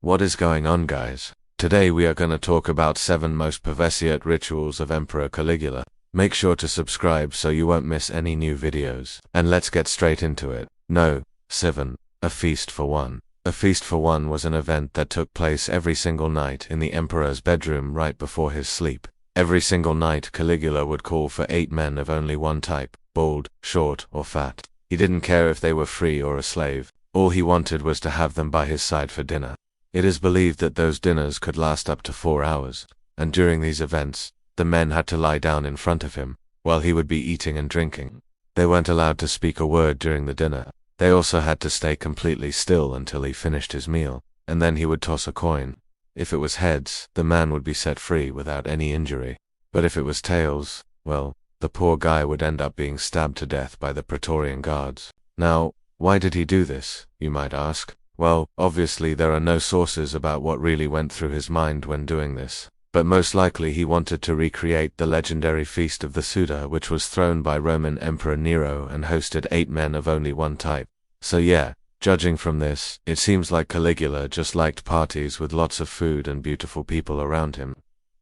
What is going on, guys? Today we are gonna talk about 7 most perverted rituals of Emperor Caligula. Make sure to subscribe so you won't miss any new videos. And let's get straight into it. No. 7. A feast for one. A feast for one was an event that took place every single night in the emperor's bedroom right before his sleep. Every single night Caligula would call for 8 men of only one type, bald, short, or fat. He didn't care if they were free or a slave. All he wanted was to have them by his side for dinner. It is believed that those dinners could last up to 4 hours, and during these events, the men had to lie down in front of him, while he would be eating and drinking. They weren't allowed to speak a word during the dinner. They also had to stay completely still until he finished his meal, and then he would toss a coin. If it was heads, the man would be set free without any injury. But if it was tails, well, the poor guy would end up being stabbed to death by the Praetorian guards. Now, why did he do this, you might ask? Well, obviously there are no sources about what really went through his mind when doing this, but most likely he wanted to recreate the legendary Feast of the Suda, which was thrown by Roman Emperor Nero and hosted 8 men of only one type. So yeah, judging from this, it seems like Caligula just liked parties with lots of food and beautiful people around him.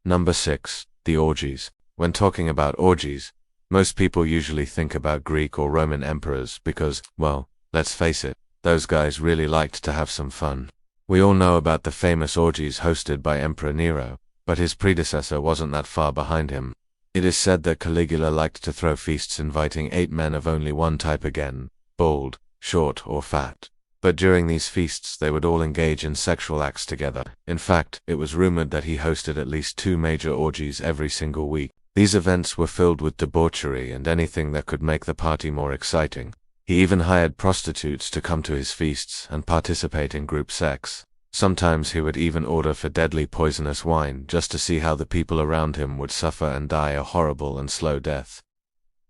Number 6. The orgies. When talking about orgies, most people usually think about Greek or Roman emperors because, well, let's face it, those guys really liked to have some fun. We all know about the famous orgies hosted by Emperor Nero, but his predecessor wasn't that far behind him. It is said that Caligula liked to throw feasts inviting 8 men of only one type again, bald, short, or fat. But during these feasts they would all engage in sexual acts together. In fact, it was rumored that he hosted at least 2 major orgies every single week. These events were filled with debauchery and anything that could make the party more exciting. He even hired prostitutes to come to his feasts and participate in group sex. Sometimes he would even order for deadly poisonous wine just to see how the people around him would suffer and die a horrible and slow death.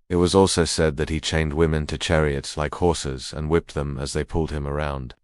It was also said that he chained women to chariots like horses and whipped them as they pulled him around.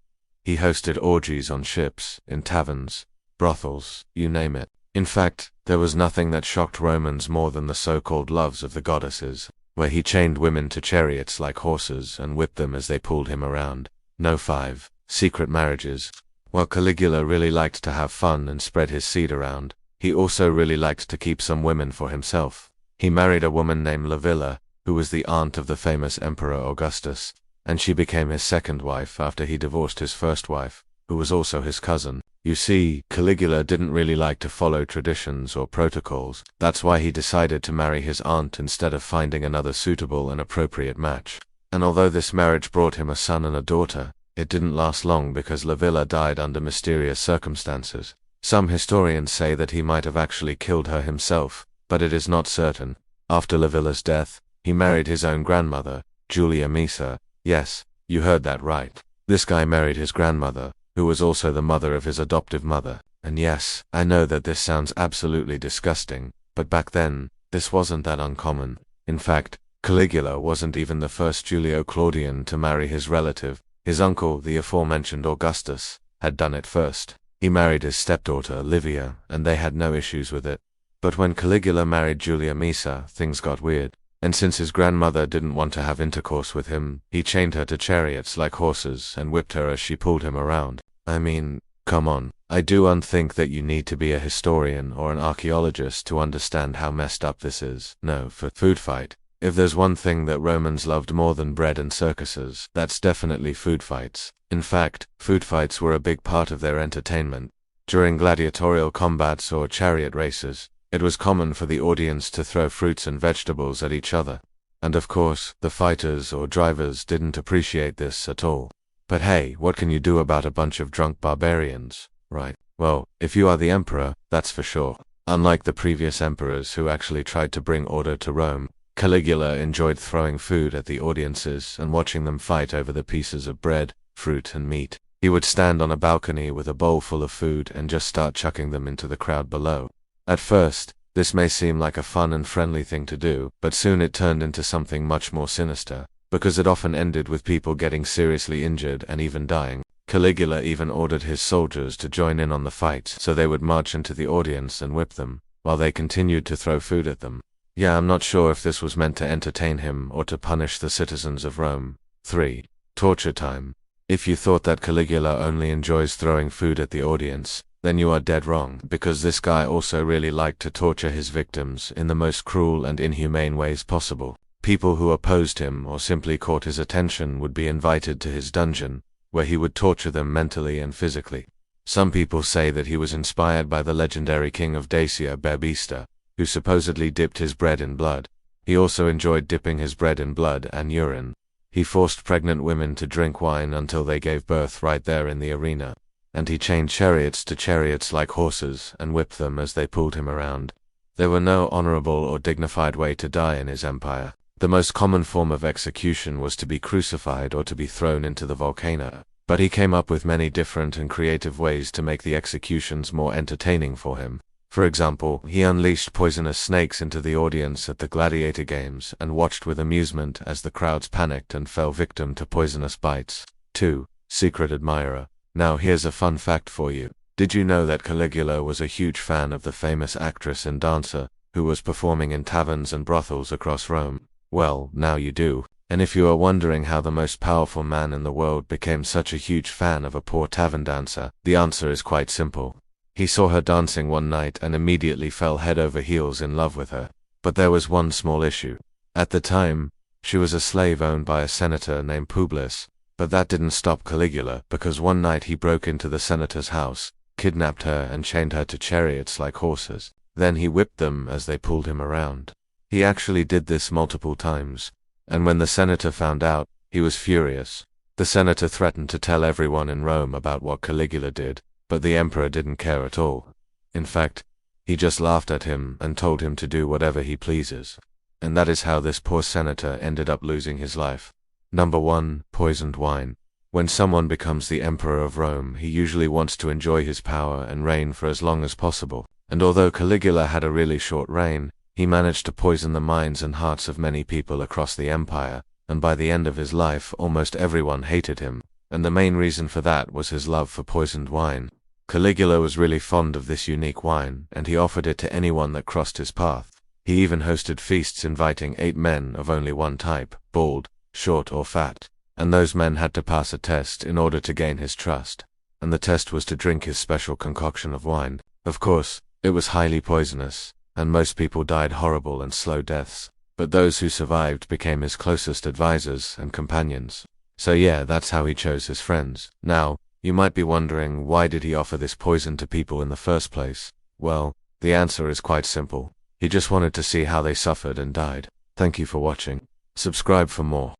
He hosted orgies on ships, in taverns, brothels, you name it. In fact, there was nothing that shocked Romans more than the so-called loves of the goddesses, where he chained women to chariots like horses and whipped them as they pulled him around. No. 5. Secret marriages. While Caligula really liked to have fun and spread his seed around, he also really liked to keep some women for himself. He married a woman named Livilla, who was the aunt of the famous Emperor Augustus, and she became his second wife after he divorced his first wife, who was also his cousin. You see, Caligula didn't really like to follow traditions or protocols. That's why he decided to marry his aunt instead of finding another suitable and appropriate match. And although this marriage brought him a son and a daughter, it didn't last long because Livilla died under mysterious circumstances. Some historians say that he might have actually killed her himself, but it is not certain. After Livilla's death, he married his own grandmother, Julia Misa. Yes, you heard that right. This guy married his grandmother, who was also the mother of his adoptive mother. And yes, I know that this sounds absolutely disgusting, but back then, this wasn't that uncommon. In fact, Caligula wasn't even the first Julio-Claudian to marry his relative. His uncle, the aforementioned Augustus, had done it first. He married his stepdaughter, Livia, and they had no issues with it. But when Caligula married Julia Misa, things got weird. And since his grandmother didn't want to have intercourse with him, he chained her to chariots like horses and whipped her as she pulled him around. I mean, come on. I do think that you need to be a historian or an archaeologist to understand how messed up this is. No, for food fight. If there's one thing that Romans loved more than bread and circuses, that's definitely food fights. In fact, food fights were a big part of their entertainment. During gladiatorial combats or chariot races, it was common for the audience to throw fruits and vegetables at each other. And of course, the fighters or drivers didn't appreciate this at all. But hey, what can you do about a bunch of drunk barbarians, right? Well, if you are the emperor, that's for sure. Unlike the previous emperors who actually tried to bring order to Rome, Caligula enjoyed throwing food at the audiences and watching them fight over the pieces of bread, fruit, and meat. He would stand on a balcony with a bowl full of food and just start chucking them into the crowd below. At first, this may seem like a fun and friendly thing to do, but soon it turned into something much more sinister, because it often ended with people getting seriously injured and even dying. Caligula even ordered his soldiers to join in on the fights so they would march into the audience and whip them, while they continued to throw food at them. Yeah, I'm not sure if this was meant to entertain him or to punish the citizens of Rome. 3. Torture time. If you thought that Caligula only enjoys throwing food at the audience, then you are dead wrong, because this guy also really liked to torture his victims in the most cruel and inhumane ways possible. People who opposed him or simply caught his attention would be invited to his dungeon, where he would torture them mentally and physically. Some people say that he was inspired by the legendary king of Dacia, Berbista, who supposedly dipped his bread in blood. He also enjoyed dipping his bread in blood and urine. He forced pregnant women to drink wine until they gave birth right there in the arena. And he chained chariots to chariots like horses and whipped them as they pulled him around. There were no honorable or dignified way to die in his empire. The most common form of execution was to be crucified or to be thrown into the volcano. But he came up with many different and creative ways to make the executions more entertaining for him. For example, he unleashed poisonous snakes into the audience at the gladiator games and watched with amusement as the crowds panicked and fell victim to poisonous bites. 2. Secret admirer. Now here's a fun fact for you. Did you know that Caligula was a huge fan of the famous actress and dancer, who was performing in taverns and brothels across Rome? Well, now you do. And if you are wondering how the most powerful man in the world became such a huge fan of a poor tavern dancer, the answer is quite simple. He saw her dancing one night and immediately fell head over heels in love with her. But there was one small issue. At the time, she was a slave owned by a senator named Publius. But that didn't stop Caligula, because one night he broke into the senator's house, kidnapped her and chained her to chariots like horses. Then he whipped them as they pulled him around. He actually did this multiple times. And when the senator found out, he was furious. The senator threatened to tell everyone in Rome about what Caligula did, but the emperor didn't care at all. In fact, he just laughed at him and told him to do whatever he pleases. And that is how this poor senator ended up losing his life. Number 1. Poisoned wine. When someone becomes the emperor of Rome, he usually wants to enjoy his power and reign for as long as possible. And although Caligula had a really short reign, he managed to poison the minds and hearts of many people across the empire, and by the end of his life almost everyone hated him, and the main reason for that was his love for poisoned wine. Caligula was really fond of this unique wine, and he offered it to anyone that crossed his path. He even hosted feasts inviting 8 men of only one type, bald, short or fat, and those men had to pass a test in order to gain his trust, and the test was to drink his special concoction of wine. Of course, it was highly poisonous, and most people died horrible and slow deaths, but those who survived became his closest advisors and companions. So yeah, that's how he chose his friends. Now, you might be wondering, why did he offer this poison to people in the first place? Well, the answer is quite simple. He just wanted to see how they suffered and died. Thank you for watching. Subscribe for more.